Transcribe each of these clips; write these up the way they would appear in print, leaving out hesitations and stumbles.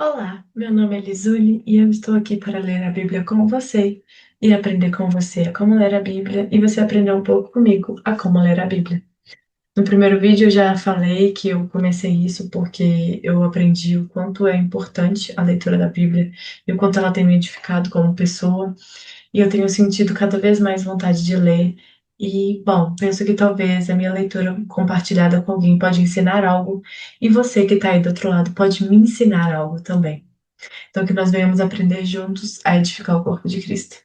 Olá, meu nome é Lizuli e eu estou aqui para ler a Bíblia com você e aprender com você a como ler a Bíblia e você aprender um pouco comigo a como ler a Bíblia. No primeiro vídeo eu já falei que eu comecei isso porque eu aprendi o quanto é importante a leitura da Bíblia e o quanto ela tem me edificado como pessoa e eu tenho sentido cada vez mais vontade de ler. E, bom, penso que talvez a minha leitura compartilhada com alguém pode ensinar algo e você que está aí do outro lado pode me ensinar algo também. Então, que nós venhamos aprender juntos a edificar o corpo de Cristo.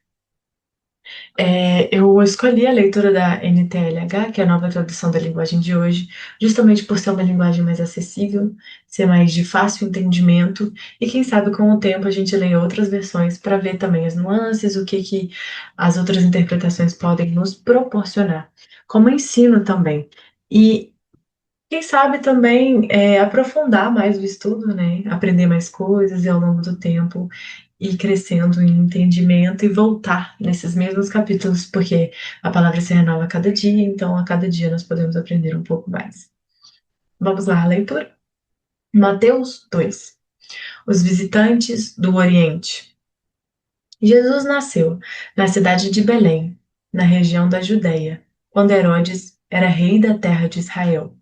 Eu escolhi a leitura da NTLH, que é a nova tradução da linguagem de hoje, justamente por ser uma linguagem mais acessível, ser mais de fácil entendimento, e quem sabe com o tempo a gente lê outras versões para ver também as nuances, o que as outras interpretações podem nos proporcionar, como ensino também. E quem sabe também aprofundar mais o estudo, né? Aprender mais coisas e ao longo do tempo ir crescendo em entendimento e voltar nesses mesmos capítulos, porque a palavra se renova a cada dia, então a cada dia nós podemos aprender um pouco mais. Vamos lá, a leitura? Mateus 2. Os visitantes do Oriente. Jesus nasceu na cidade de Belém, na região da Judéia, quando Herodes era rei da terra de Israel.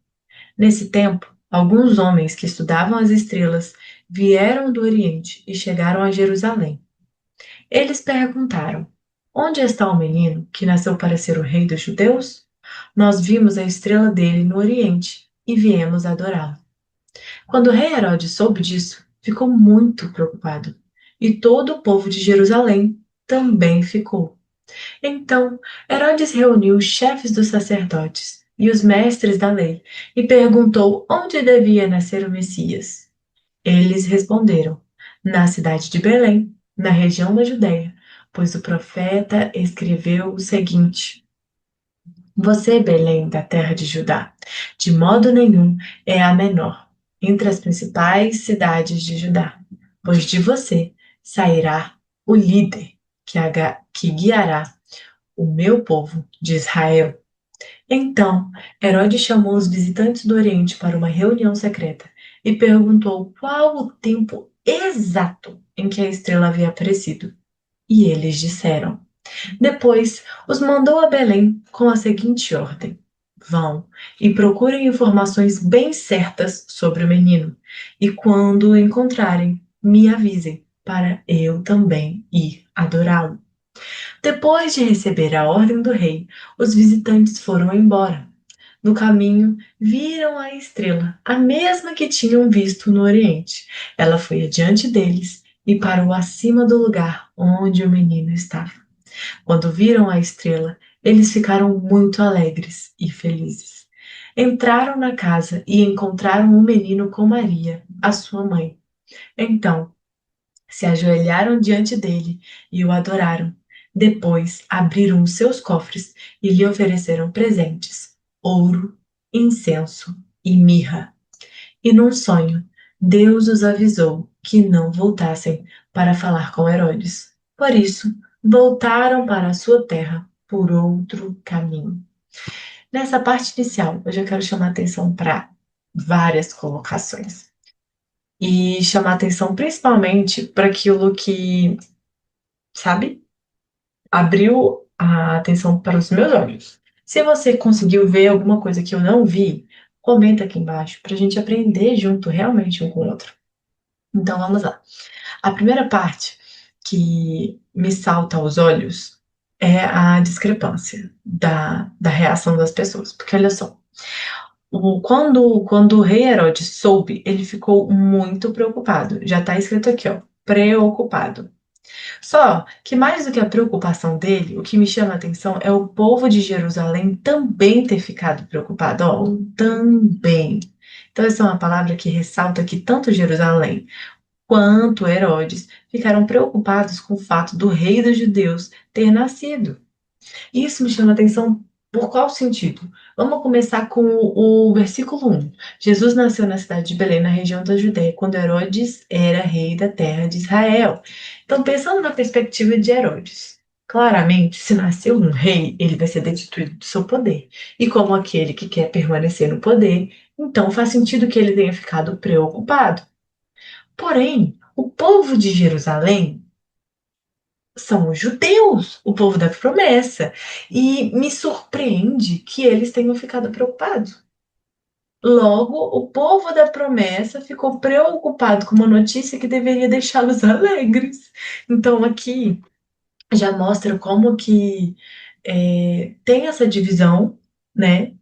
Nesse tempo, alguns homens que estudavam as estrelas vieram do Oriente e chegaram a Jerusalém. Eles perguntaram: Onde está o menino que nasceu para ser o rei dos judeus? Nós vimos a estrela dele no Oriente e viemos adorá-lo. Quando o rei Herodes soube disso, ficou muito preocupado. E todo o povo de Jerusalém também ficou. Então, Herodes reuniu os chefes dos sacerdotes e os mestres da lei e perguntou onde devia nascer o Messias. Eles responderam: Na cidade de Belém, na região da Judéia, pois o profeta escreveu o seguinte: Você, Belém, da terra de Judá, de modo nenhum é a menor entre as principais cidades de Judá, pois de você sairá o líder que guiará o meu povo de Israel. Então, Herodes chamou os visitantes do Oriente para uma reunião secreta e perguntou qual o tempo exato em que a estrela havia aparecido. E eles disseram. Depois, os mandou a Belém com a seguinte ordem: Vão e procurem informações bem certas sobre o menino, e quando o encontrarem, me avisem, para eu também ir adorá-lo. Depois de receber a ordem do rei, os visitantes foram embora. No caminho, viram a estrela, a mesma que tinham visto no Oriente. Ela foi adiante deles e parou acima do lugar onde o menino estava. Quando viram a estrela, eles ficaram muito alegres e felizes. Entraram na casa e encontraram o menino com Maria, a sua mãe. Então, se ajoelharam diante dele e o adoraram. Depois abriram os seus cofres e lhe ofereceram presentes: ouro, incenso e mirra. E num sonho, Deus os avisou que não voltassem para falar com Herodes. Por isso, voltaram para a sua terra por outro caminho. Nessa parte inicial, eu já quero chamar atenção para várias colocações e chamar atenção principalmente para aquilo que, sabe, abriu a atenção para os meus olhos. Se você conseguiu ver alguma coisa que eu não vi, comenta aqui embaixo para a gente aprender junto realmente um com o outro. Então vamos lá. A primeira parte que me salta aos olhos é a discrepância da reação das pessoas. Porque olha só, quando o rei Herodes soube, ele ficou muito preocupado. Já está escrito aqui, ó, preocupado. Só que mais do que a preocupação dele, o que me chama a atenção é o povo de Jerusalém também ter ficado preocupado, ó, também. Então essa é uma palavra que ressalta que tanto Jerusalém quanto Herodes ficaram preocupados com o fato do rei dos judeus ter nascido. Isso me chama a atenção por qual sentido? Vamos começar com o versículo 1. Jesus nasceu na cidade de Belém, na região da Judéia, quando Herodes era rei da terra de Israel. Então, pensando na perspectiva de Herodes, claramente, se nasceu um rei, ele vai ser destituído do seu poder. E como aquele que quer permanecer no poder, então faz sentido que ele tenha ficado preocupado. Porém, o povo de Jerusalém são os judeus, o povo da promessa. E me surpreende que eles tenham ficado preocupados. Logo, o povo da promessa ficou preocupado com uma notícia que deveria deixá-los alegres. Então, aqui já mostra como que tem essa divisão, né?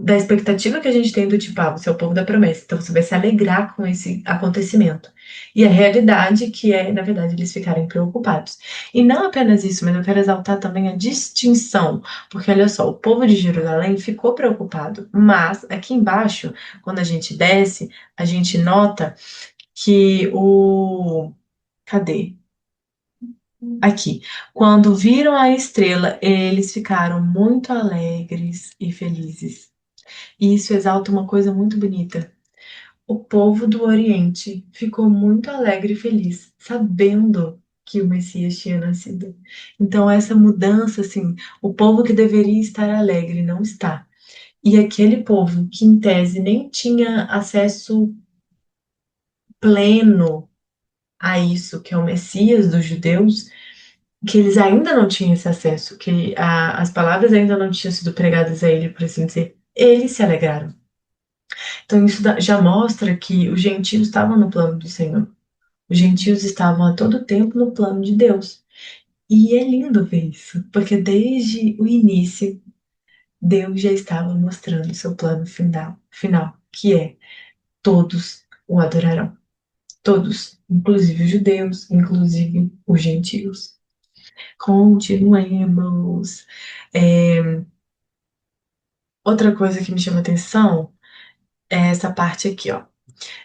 Da expectativa que a gente tem do tipo, ah, você é o povo da promessa, então você vai se alegrar com esse acontecimento. E a realidade que é, na verdade, eles ficarem preocupados. E não apenas isso, mas eu quero exaltar também a distinção, porque olha só, o povo de Jerusalém ficou preocupado, mas aqui embaixo, quando a gente desce, a gente nota que o. Cadê? Aqui. Quando viram a estrela, eles ficaram muito alegres e felizes. E isso exalta uma coisa muito bonita. O povo do Oriente ficou muito alegre e feliz, sabendo que o Messias tinha nascido. Então, essa mudança, assim, o povo que deveria estar alegre não está. E aquele povo que, em tese, nem tinha acesso pleno a isso, que é o Messias dos judeus, que eles ainda não tinham esse acesso, que as palavras ainda não tinham sido pregadas a ele, por assim dizer. Eles se alegraram. Então isso já mostra que os gentios estavam no plano do Senhor. Os gentios estavam a todo tempo no plano de Deus. E é lindo ver isso, porque desde o início, Deus já estava mostrando seu plano final, que é todos o adorarão. Todos, inclusive os judeus, inclusive os gentios. Continuemos. É, outra coisa que me chama atenção é essa parte aqui, ó.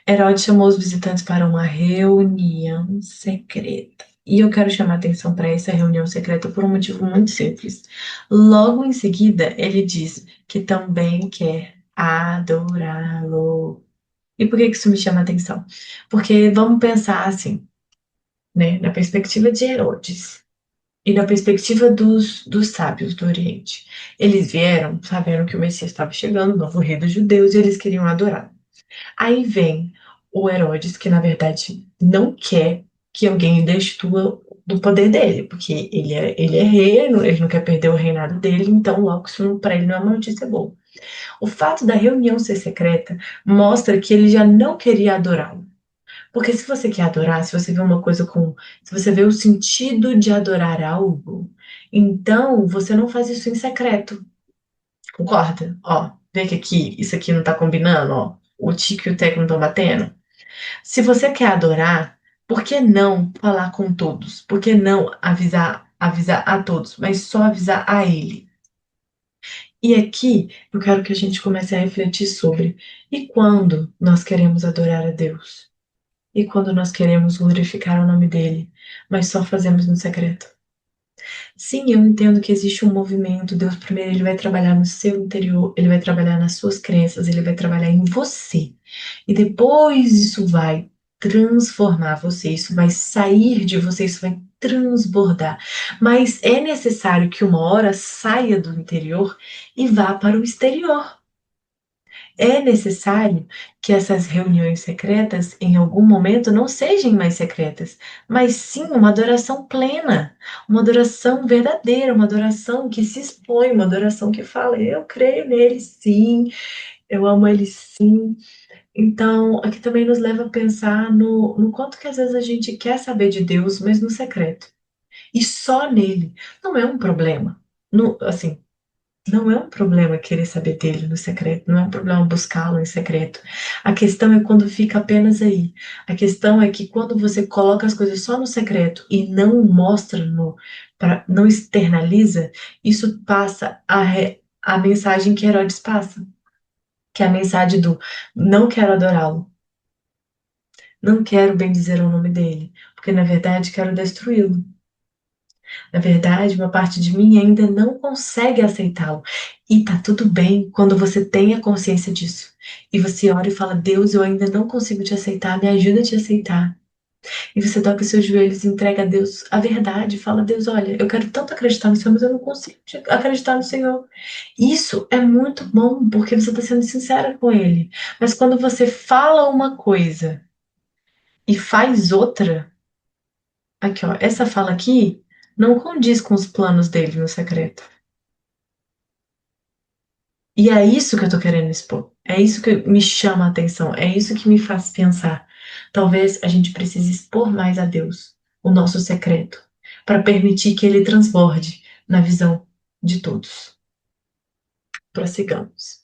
Herodes chamou os visitantes para uma reunião secreta. E eu quero chamar atenção para essa reunião secreta por um motivo muito simples. Logo em seguida, ele diz que também quer adorá-lo. E por que que isso me chama atenção? Porque vamos pensar assim, né, na perspectiva de Herodes. E na perspectiva dos sábios do Oriente. Eles vieram, sabendo que o Messias estava chegando, o novo rei dos judeus, e eles queriam adorar. Aí vem o Herodes, que na verdade não quer que alguém destrua do poder dele, porque ele é rei, ele não quer perder o reinado dele, então logo isso para ele não é uma notícia boa. O fato da reunião ser secreta mostra que ele já não queria adorá-lo. Porque se você quer adorar, se você vê uma coisa com. Se você vê o sentido de adorar algo, então você não faz isso em secreto. Concorda? Ó, vê que aqui, isso aqui não tá combinando, ó. O tique e o teco não estão batendo. Se você quer adorar, por que não falar com todos? Por que não avisar a todos, mas só avisar a ele? E aqui eu quero que a gente comece a refletir sobre e quando nós queremos adorar a Deus? E quando nós queremos glorificar o nome dele, mas só fazemos no secreto. Sim, eu entendo que existe um movimento. Deus primeiro ele vai trabalhar no seu interior, ele vai trabalhar nas suas crenças, ele vai trabalhar em você. E depois isso vai transformar você, isso vai sair de você, isso vai transbordar. Mas é necessário que uma hora saia do interior e vá para o exterior. É necessário que essas reuniões secretas, em algum momento, não sejam mais secretas, mas sim uma adoração plena, uma adoração verdadeira, uma adoração que se expõe, uma adoração que fala: eu creio nele, sim, eu amo ele, sim. Então, aqui também nos leva a pensar no quanto que às vezes a gente quer saber de Deus, mas no secreto. E só nele. Não é um problema. Assim, não é um problema querer saber dele no secreto, não é um problema buscá-lo em secreto. A questão é quando fica apenas aí. A questão é que quando você coloca as coisas só no secreto e não mostra não externaliza, isso passa a mensagem que Herodes passa, que é a mensagem do não quero adorá-lo, não quero bendizer o nome dele, porque na verdade quero destruí-lo. Na verdade, uma parte de mim ainda não consegue aceitá-lo. E tá tudo bem quando você tem a consciência disso. E você ora e fala: Deus, eu ainda não consigo te aceitar, me ajuda a te aceitar. E você dobra os seus joelhos e entrega a Deus a verdade. Fala: Deus, olha, eu quero tanto acreditar no Senhor, mas eu não consigo acreditar no Senhor. Isso é muito bom, porque você está sendo sincera com Ele. Mas quando você fala uma coisa e faz outra, aqui ó, essa fala aqui não condiz com os planos dele no secreto. E é isso que eu tô querendo expor. É isso que me chama a atenção. É isso que me faz pensar. Talvez a gente precise expor mais a Deus o nosso secreto, para permitir que ele transborde na visão de todos. Prossigamos.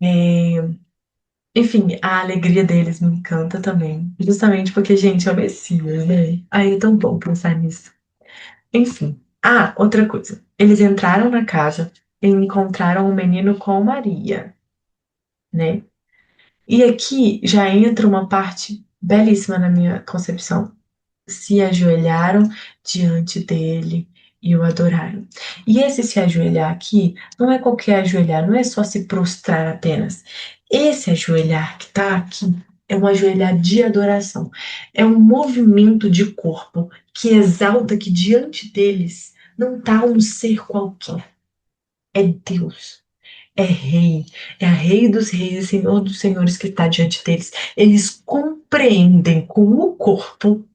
É, enfim, a alegria deles me encanta também. Justamente porque, gente, é o Messias, né? Aí é tão bom pensar nisso. Enfim. Ah, outra coisa. Eles entraram na casa e encontraram o menino com Maria, né? E aqui já entra uma parte belíssima na minha concepção. Se ajoelharam diante dele e o adoraram. E esse se ajoelhar aqui não é qualquer ajoelhar, não é só se prostrar apenas. Esse ajoelhar que está aqui é um ajoelhar de adoração. É um movimento de corpo que exalta que diante deles não está um ser qualquer, é Deus. É rei, é a rei dos reis e senhor dos senhores que está diante deles. Eles compreendem com o corpo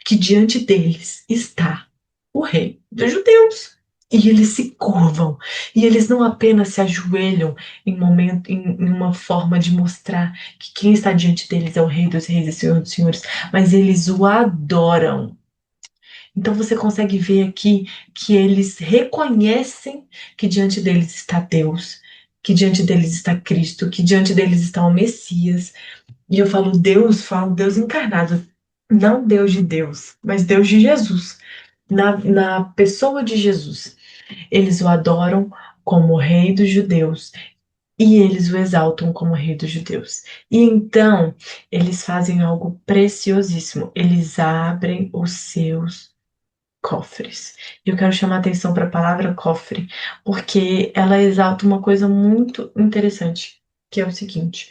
que diante deles está o rei dos judeus. E eles se curvam. E eles não apenas se ajoelham em uma forma de mostrar que quem está diante deles é o rei dos reis e senhor dos senhores, mas eles o adoram. Então você consegue ver aqui que eles reconhecem que diante deles está Deus, que diante deles está Cristo, que diante deles está o Messias. E eu falo Deus encarnado, não Deus de Deus, mas Deus de Jesus, na pessoa de Jesus. Eles o adoram como Rei dos Judeus e eles o exaltam como Rei dos Judeus. E então eles fazem algo preciosíssimo. Eles abrem os seus cofres. Eu quero chamar a atenção para a palavra cofre, porque ela exalta uma coisa muito interessante, que é o seguinte: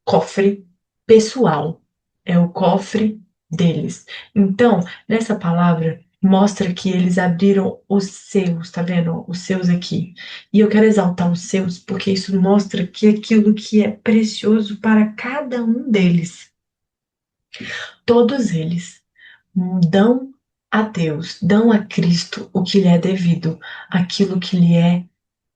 cofre pessoal, é o cofre deles. Então, nessa palavra, mostra que eles abriram os seus, tá vendo? Os seus aqui. E eu quero exaltar os seus, porque isso mostra que aquilo que é precioso para cada um deles, todos eles dão a Deus, dão a Cristo o que lhe é devido, aquilo que lhe é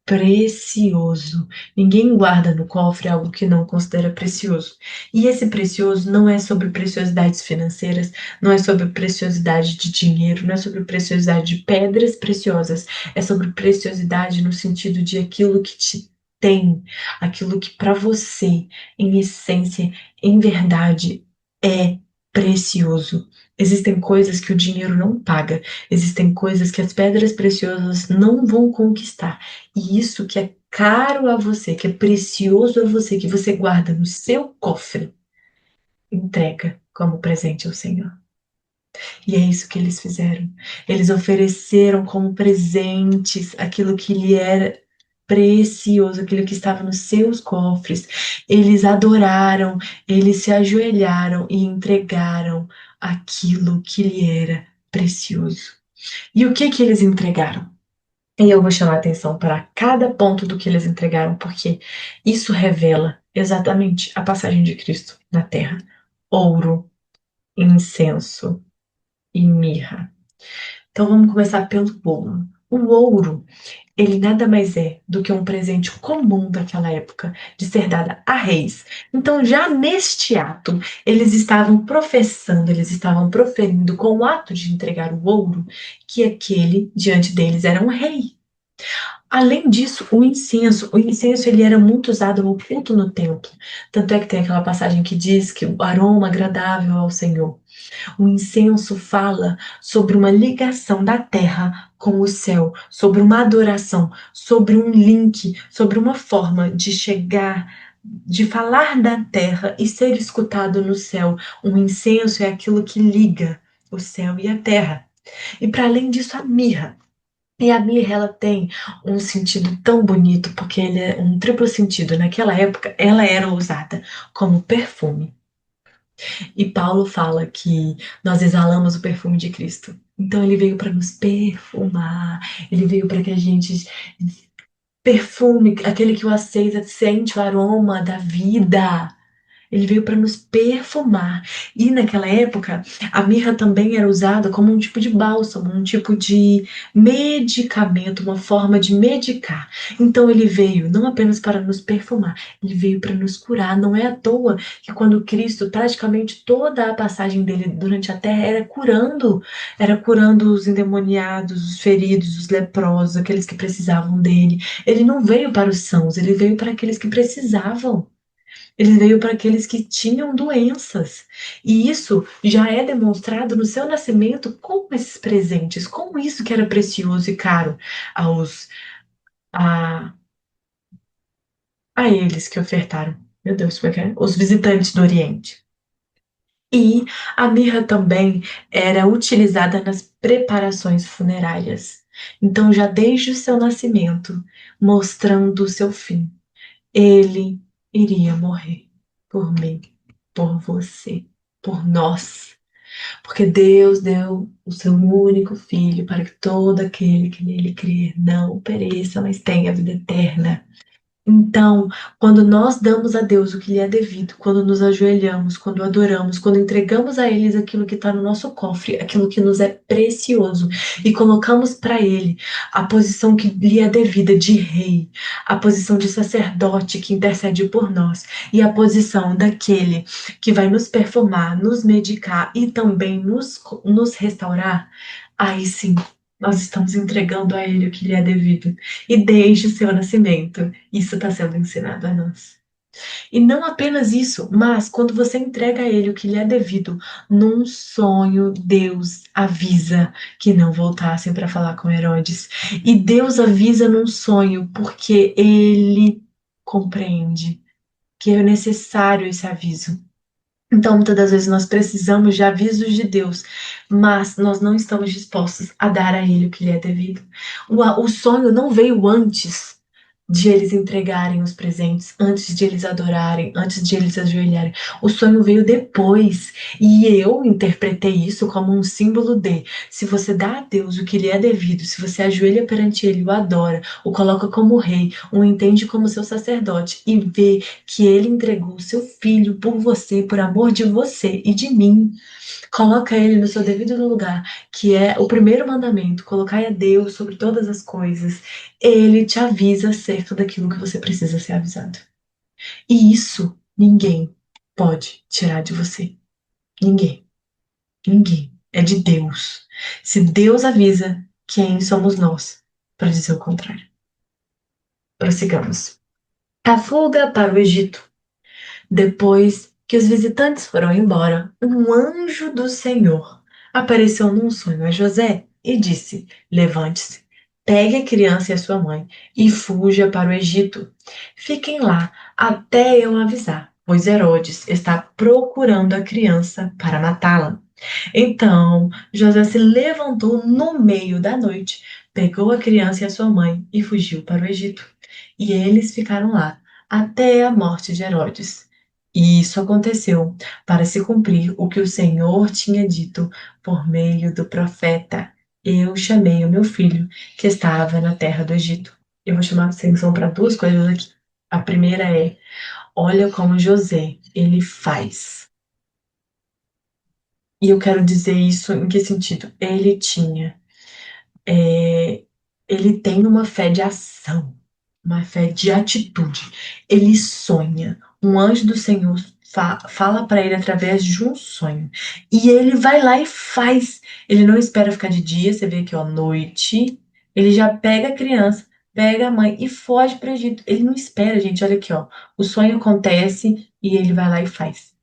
precioso. Ninguém guarda no cofre algo que não considera precioso. E esse precioso não é sobre preciosidades financeiras, não é sobre preciosidade de dinheiro, não é sobre preciosidade de pedras preciosas, é sobre preciosidade no sentido de aquilo que te tem, aquilo que para você, em essência, em verdade, é precioso. Existem coisas que o dinheiro não paga, existem coisas que as pedras preciosas não vão conquistar. E isso que é caro a você, que é precioso a você, que você guarda no seu cofre, entrega como presente ao Senhor. E é isso que eles fizeram. Eles ofereceram como presentes aquilo que lhe era precioso, aquilo que estava nos seus cofres. Eles adoraram, eles se ajoelharam e entregaram aquilo que lhe era precioso. E o que que eles entregaram? E eu vou chamar atenção para cada ponto do que eles entregaram, porque isso revela exatamente a passagem de Cristo na terra: ouro, incenso e mirra. Então vamos começar pelo ouro. O ouro, ele nada mais é do que um presente comum daquela época, de ser dada a reis. Então, já neste ato, eles estavam professando, eles estavam proferindo com o ato de entregar o ouro, que aquele diante deles era um rei. Além disso, o incenso ele era muito usado no culto no templo. Tanto é que tem aquela passagem que diz que o aroma agradável ao Senhor. O incenso fala sobre uma ligação da terra com o céu, sobre uma adoração, sobre um link, sobre uma forma de chegar, de falar da terra e ser escutado no céu. O incenso é aquilo que liga o céu e a terra. E para além disso, a mirra. E a mirra, ela tem um sentido tão bonito, porque ele é um triplo sentido. Naquela época, ela era usada como perfume. E Paulo fala que nós exalamos o perfume de Cristo. Então, ele veio para nos perfumar, ele veio para que a gente perfume, aquele que o aceita, sente o aroma da vida. Ele veio para nos perfumar. E naquela época, a mirra também era usada como um tipo de bálsamo, um tipo de medicamento, uma forma de medicar. Então ele veio não apenas para nos perfumar, ele veio para nos curar. Não é à toa que quando Cristo, praticamente toda a passagem dele durante a terra era curando os endemoniados, os feridos, os leprosos, aqueles que precisavam dele. Ele não veio para os sãos, ele veio para aqueles que precisavam. Ele veio para aqueles que tinham doenças. E isso já é demonstrado no seu nascimento com esses presentes, com isso que era precioso e caro aos a, a eles que ofertaram. Meu Deus, como é que é? Os visitantes do Oriente. E a mirra também era utilizada nas preparações funerárias. Então, já desde o seu nascimento, mostrando o seu fim, ele iria morrer por mim, por você, por nós. Porque Deus deu o seu único filho para que todo aquele que nele crer não pereça, mas tenha vida eterna. Então, quando nós damos a Deus o que lhe é devido, quando nos ajoelhamos, quando adoramos, quando entregamos a eles aquilo que está no nosso cofre, aquilo que nos é precioso, e colocamos para Ele a posição que lhe é devida de rei, a posição de sacerdote que intercede por nós, e a posição daquele que vai nos perfumar, nos medicar e também nos restaurar, aí sim. Nós estamos entregando a Ele o que lhe é devido. E desde o seu nascimento, isso está sendo ensinado a nós. E não apenas isso, mas quando você entrega a ele o que lhe é devido, num sonho, Deus avisa que não voltassem para falar com Herodes. E Deus avisa num sonho porque ele compreende que é necessário esse aviso. Então, muitas das vezes nós precisamos de avisos de Deus, mas nós não estamos dispostos a dar a Ele o que lhe é devido. O sonho não veio antes de eles entregarem os presentes, antes de eles adorarem, antes de eles ajoelharem. O sonho veio depois. E eu interpretei isso como um símbolo de: se você dá a Deus o que lhe é devido, se você ajoelha perante Ele, o adora, o coloca como rei, o entende como seu sacerdote e vê que Ele entregou o seu filho por você, por amor de você e de mim. Coloca ele no seu devido lugar, que é o primeiro mandamento, colocar a Deus sobre todas as coisas. Ele te avisa acerca daquilo que você precisa ser avisado. E isso ninguém pode tirar de você. Ninguém. Ninguém. É de Deus. Se Deus avisa, quem somos nós para dizer o contrário? Prossigamos. A fuga para o Egito. Depois que os visitantes foram embora, um anjo do Senhor apareceu num sonho a José e disse: Levante-se, pegue a criança e a sua mãe e fuja para o Egito. Fiquem lá até eu avisar, pois Herodes está procurando a criança para matá-la. Então José se levantou no meio da noite, pegou a criança e a sua mãe e fugiu para o Egito. E eles ficaram lá até a morte de Herodes. E isso aconteceu para se cumprir o que o Senhor tinha dito por meio do profeta. Eu chamei o meu filho que estava na terra do Egito. Eu vou chamar a atenção para duas coisas aqui. A primeira é: olha como José ele faz. E eu quero dizer isso em que sentido? É, ele tem uma fé de ação, uma fé de atitude. Ele sonha. Um anjo do Senhor fala para ele através de um sonho. E ele vai lá e faz. Ele não espera ficar de dia, você vê aqui, ó, noite. Ele já pega a criança, pega a mãe e foge para o Egito. Ele não espera, gente. Olha aqui, ó. O sonho acontece e ele vai lá e faz.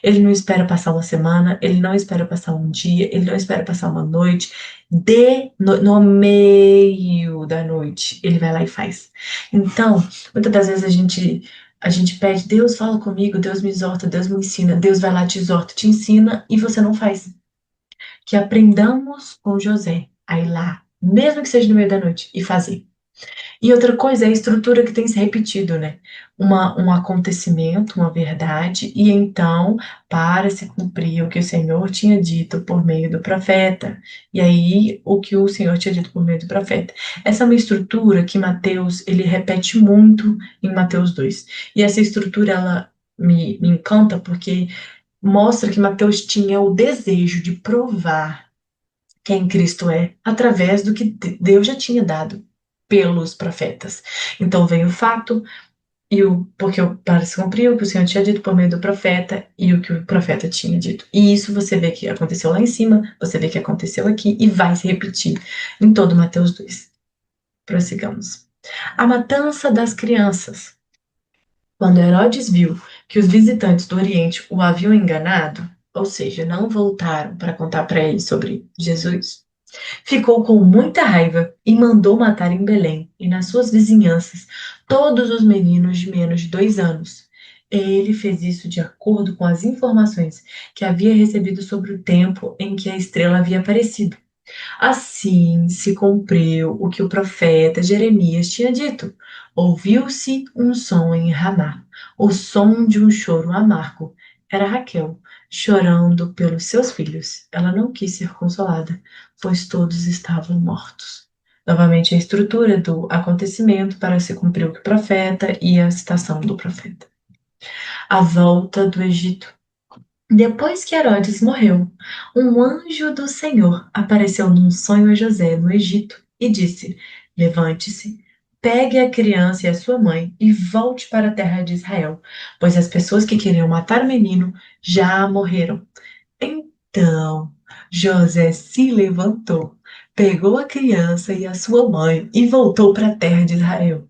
Ele não espera passar uma semana, ele não espera passar um dia, ele não espera passar uma noite. No meio da noite, ele vai lá e faz. Então, muitas das vezes a gente pede: Deus fala comigo, Deus me exorta, Deus me ensina. Deus vai lá, te exorta, te ensina e você não faz. Que aprendamos com José a ir lá, mesmo que seja no meio da noite, e fazer. E outra coisa é a estrutura que tem se repetido, né? Um acontecimento, uma verdade, e então, para se cumprir o que o Senhor tinha dito por meio do profeta. E aí, o que o Senhor tinha dito por meio do profeta. Essa é uma estrutura que Mateus, ele repete muito em Mateus 2. E essa estrutura, ela me encanta porque mostra que Mateus tinha o desejo de provar quem Cristo é através do que Deus já tinha dado pelos profetas. Então vem o fato porque para se cumprir o que o Senhor tinha dito por meio do profeta e o que o profeta tinha dito. E isso você vê que aconteceu lá em cima, você vê que aconteceu aqui e vai se repetir em todo Mateus 2. Prossigamos. A matança das crianças. Quando Herodes viu que os visitantes do Oriente o haviam enganado, ou seja, não voltaram para contar para ele sobre Jesus, ficou com muita raiva e mandou matar em Belém e nas suas vizinhanças todos os meninos de menos de 2 anos. Ele fez isso de acordo com as informações que havia recebido sobre o tempo em que a estrela havia aparecido. Assim se cumpriu o que o profeta Jeremias tinha dito. Ouviu-se um som em Ramá, o som de um choro amargo. Era Raquel, chorando pelos seus filhos. Ela não quis ser consolada, pois todos estavam mortos. Novamente, a estrutura do acontecimento para se cumprir o que o profeta e a citação do profeta. A volta do Egito. Depois que Herodes morreu, um anjo do Senhor apareceu num sonho a José no Egito e disse: Levante-se, pegue a criança e a sua mãe e volte para a terra de Israel, pois as pessoas que queriam matar o menino já morreram. Então José se levantou, pegou a criança e a sua mãe e voltou para a terra de Israel.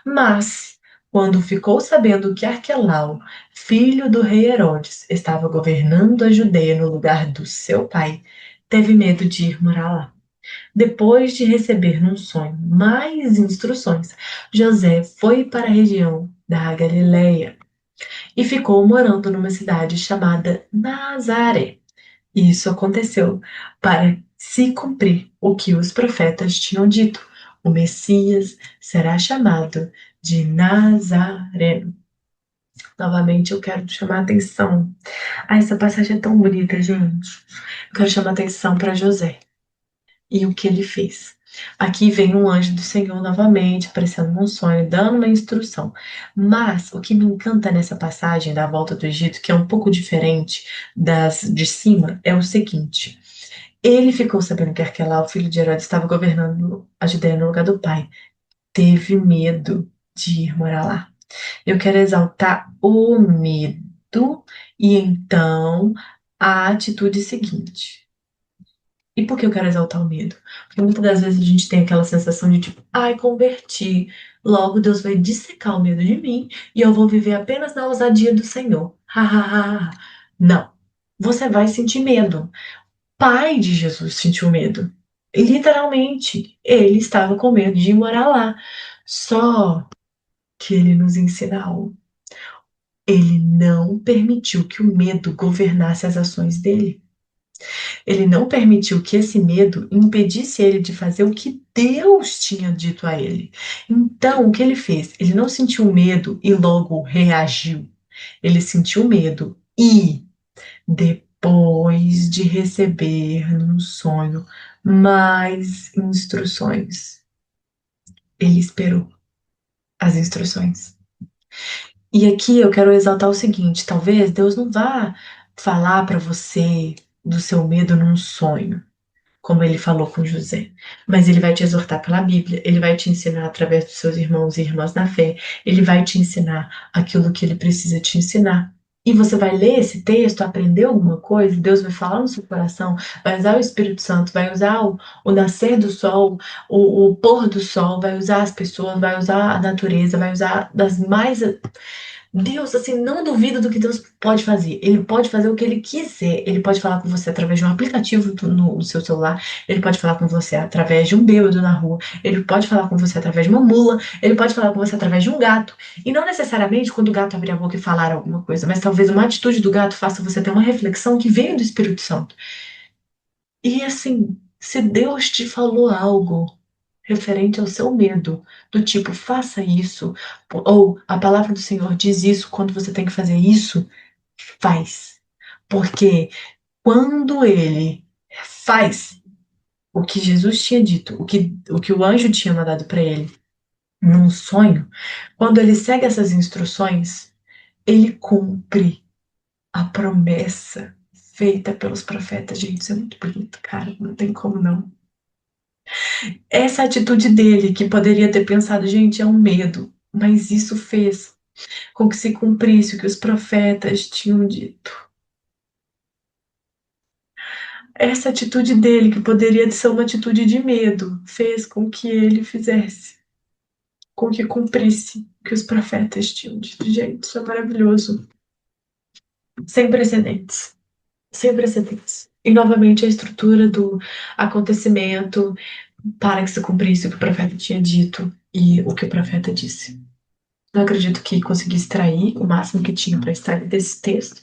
Mas, quando ficou sabendo que Arquelau, filho do rei Herodes, estava governando a Judeia no lugar do seu pai, teve medo de ir morar lá. Depois de receber num sonho mais instruções, José foi para a região da Galileia e ficou morando numa cidade chamada Nazaré. Isso aconteceu para se cumprir o que os profetas tinham dito. O Messias será chamado de Nazareno. Novamente, eu quero chamar a atenção. Ah, essa passagem é tão bonita, gente. Eu quero chamar a atenção para José e o que ele fez. Aqui vem um anjo do Senhor novamente, aparecendo num sonho, dando uma instrução. Mas o que me encanta nessa passagem da volta do Egito, que é um pouco diferente das de cima, é o seguinte. Ele ficou sabendo que Arquelau, filho de Herodes, estava governando a Judéia no lugar do pai. Teve medo de ir morar lá. Eu quero exaltar o medo e então a atitude seguinte. E por que eu quero exaltar o medo? Porque muitas das vezes a gente tem aquela sensação de tipo, ai, converti. Logo Deus vai dissecar o medo de mim e eu vou viver apenas na ousadia do Senhor. Ha, ha, ha. Não. Você vai sentir medo. Pai de Jesus sentiu medo. Literalmente, ele estava com medo de ir morar lá. Só que ele nos ensina algo. Ele não permitiu que o medo governasse as ações dele. Ele não permitiu que esse medo impedisse ele de fazer o que Deus tinha dito a ele. Então, o que ele fez? Ele não sentiu medo e logo reagiu. Ele sentiu medo e depois de receber num sonho mais instruções, ele esperou as instruções. E aqui eu quero exaltar o seguinte: talvez Deus não vá falar para você do seu medo num sonho, como ele falou com José. Mas ele vai te exortar pela Bíblia, ele vai te ensinar através dos seus irmãos e irmãs na fé, ele vai te ensinar aquilo que ele precisa te ensinar. E você vai ler esse texto, aprender alguma coisa, Deus vai falar no seu coração, vai usar o Espírito Santo, vai usar o nascer do sol, o pôr do sol, vai usar as pessoas, vai usar a natureza, vai usar das mais Deus, assim, não duvida do que Deus pode fazer. Ele pode fazer o que ele quiser. Ele pode falar com você através de um aplicativo no seu celular. Ele pode falar com você através de um bêbado na rua. Ele pode falar com você através de uma mula. Ele pode falar com você através de um gato. E não necessariamente quando o gato abrir a boca e falar alguma coisa, mas talvez uma atitude do gato faça você ter uma reflexão que veio do Espírito Santo. E assim, se Deus te falou algo referente ao seu medo, do tipo, faça isso, ou a palavra do Senhor diz isso, quando você tem que fazer isso, faz. Porque quando ele faz o que Jesus tinha dito, o que o anjo tinha mandado para ele num sonho, quando ele segue essas instruções, Ele cumpre a promessa feita pelos profetas. Gente, isso é muito bonito, cara. Não tem como não. Essa atitude dele, que poderia ter pensado, gente, é um medo, mas isso fez com que se cumprisse o que os profetas tinham dito. Essa atitude dele, que poderia ser uma atitude de medo, fez com que ele fizesse, com que cumprisse o que os profetas tinham dito. Gente, isso é maravilhoso. Sem precedentes. Sem precedentes. E novamente a estrutura do acontecimento para que se cumprisse o que o profeta tinha dito e o que o profeta disse. Eu acredito que consegui extrair o máximo que tinha para extrair desse texto.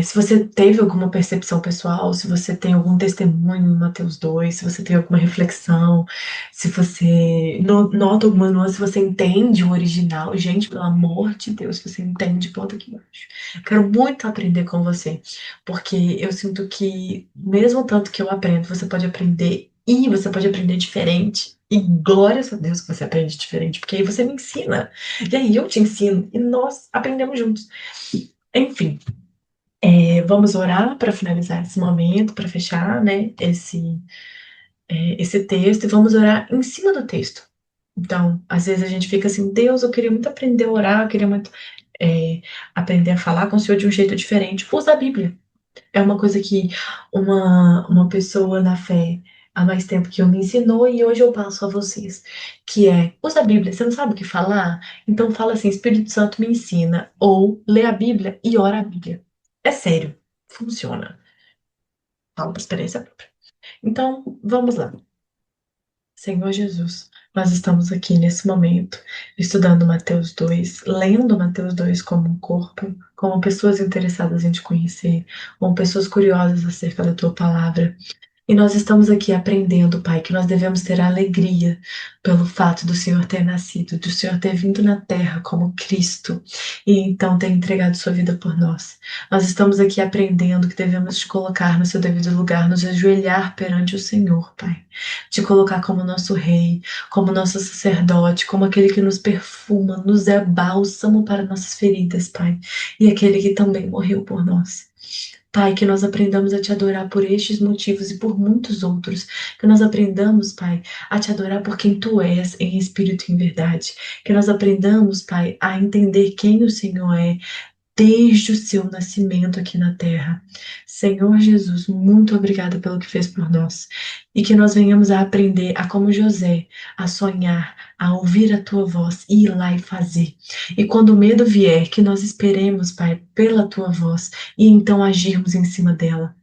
Se você teve alguma percepção pessoal, se você tem algum testemunho em Mateus 2, se você tem alguma reflexão, se você nota alguma nuance, se você entende o original, gente, pelo amor de Deus, se você entende, bota aqui embaixo. Quero muito aprender com você, porque eu sinto que, mesmo tanto que eu aprendo, você pode aprender e você pode aprender diferente. E glórias a Deus que você aprende diferente, porque aí você me ensina, e aí eu te ensino, e nós aprendemos juntos. Enfim. Vamos orar para finalizar esse momento, para fechar, né, esse texto, e vamos orar em cima do texto. Então, às vezes a gente fica assim, Deus, eu queria muito aprender a orar, eu queria muito é, aprender a falar com o Senhor de um jeito diferente. Usa a Bíblia. É uma coisa que uma pessoa na fé há mais tempo que eu me ensinou e hoje eu passo a vocês, que é, usa a Bíblia, você não sabe o que falar? Então fala assim, Espírito Santo me ensina, ou lê a Bíblia e ora a Bíblia. É sério, funciona. Falo por experiência própria. Então, vamos lá. Senhor Jesus, nós estamos aqui nesse momento estudando Mateus 2, lendo Mateus 2 como um corpo, como pessoas interessadas em te conhecer, como pessoas curiosas acerca da tua palavra. E nós estamos aqui aprendendo, Pai, que nós devemos ter alegria pelo fato do Senhor ter nascido, do Senhor ter vindo na terra como Cristo e então ter entregado sua vida por nós. Nós estamos aqui aprendendo que devemos te colocar no seu devido lugar, nos ajoelhar perante o Senhor, Pai. Te colocar como nosso Rei, como nosso sacerdote, como aquele que nos perfuma, nos é bálsamo para nossas feridas, Pai, e aquele que também morreu por nós. Pai, que nós aprendamos a te adorar por estes motivos e por muitos outros. Que nós aprendamos, Pai, a te adorar por quem tu és, em espírito e em verdade. Que nós aprendamos, Pai, a entender quem o Senhor é, desde o seu nascimento aqui na terra. Senhor Jesus, muito obrigada pelo que fez por nós. E que nós venhamos a aprender a, como José, a sonhar, a ouvir a tua voz e ir lá e fazer. E quando o medo vier, que nós esperemos, Pai, pela tua voz e então agirmos em cima dela.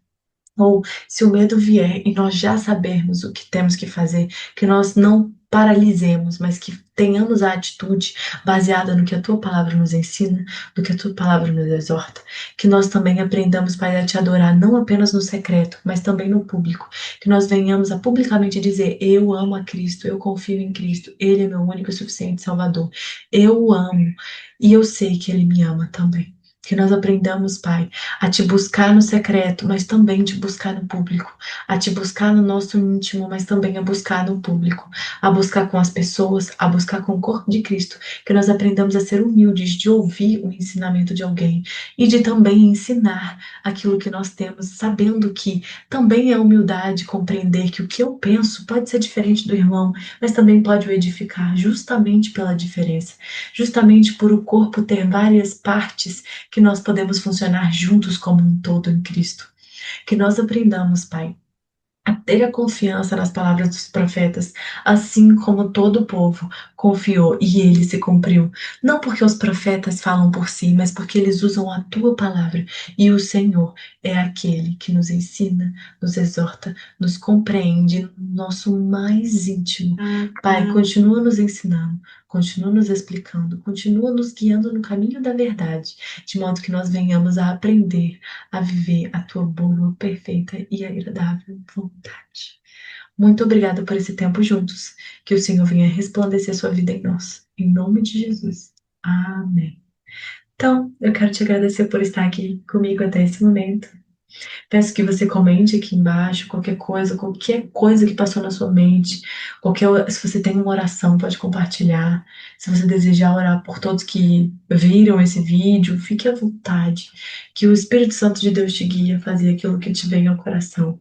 Ou se o medo vier e nós já sabermos o que temos que fazer, que nós não paralisemos, mas que tenhamos a atitude baseada no que a tua palavra nos ensina, no que a tua palavra nos exorta. Que nós também aprendamos, Pai, a te adorar não apenas no secreto, mas também no público. Que nós venhamos a publicamente dizer: eu amo a Cristo, eu confio em Cristo, Ele é meu único e suficiente Salvador. Eu o amo e eu sei que Ele me ama também. Que nós aprendamos, Pai, a te buscar no secreto, mas também te buscar no público, a te buscar no nosso íntimo, mas também a buscar no público, a buscar com as pessoas, a buscar com o corpo de Cristo, que nós aprendamos a ser humildes, de ouvir o ensinamento de alguém e de também ensinar aquilo que nós temos, sabendo que também é humildade compreender que o que eu penso pode ser diferente do irmão, mas também pode o edificar justamente pela diferença, justamente por o corpo ter várias partes que nós podemos funcionar juntos como um todo em Cristo. Que nós aprendamos, Pai, a ter a confiança nas palavras dos profetas, assim como todo o povo confiou e ele se cumpriu. Não porque os profetas falam por si, mas porque eles usam a tua palavra. E o Senhor é aquele que nos ensina, nos exorta, nos compreende no nosso mais íntimo. Pai, continua nos ensinando, continua nos explicando, continua nos guiando no caminho da verdade, de modo que nós venhamos a aprender a viver a tua boa, perfeita e agradável vontade. Muito obrigada por esse tempo juntos. Que o Senhor venha resplandecer sua vida em nós. Em nome de Jesus. Amém. Então, eu quero te agradecer por estar aqui comigo até esse momento. Peço que você comente aqui embaixo qualquer coisa que passou na sua mente, se você tem uma oração, pode compartilhar. Se você desejar orar por todos que viram esse vídeo, fique à vontade, que o Espírito Santo de Deus te guie a fazer aquilo que te vem ao coração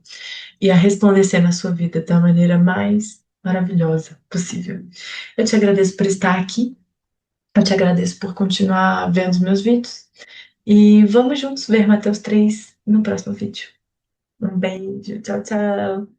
e a resplandecer na sua vida da maneira mais maravilhosa possível. Eu te agradeço por estar aqui, eu te agradeço por continuar vendo os meus vídeos e vamos juntos ver Mateus 3 no próximo vídeo. Um beijo, tchau, tchau.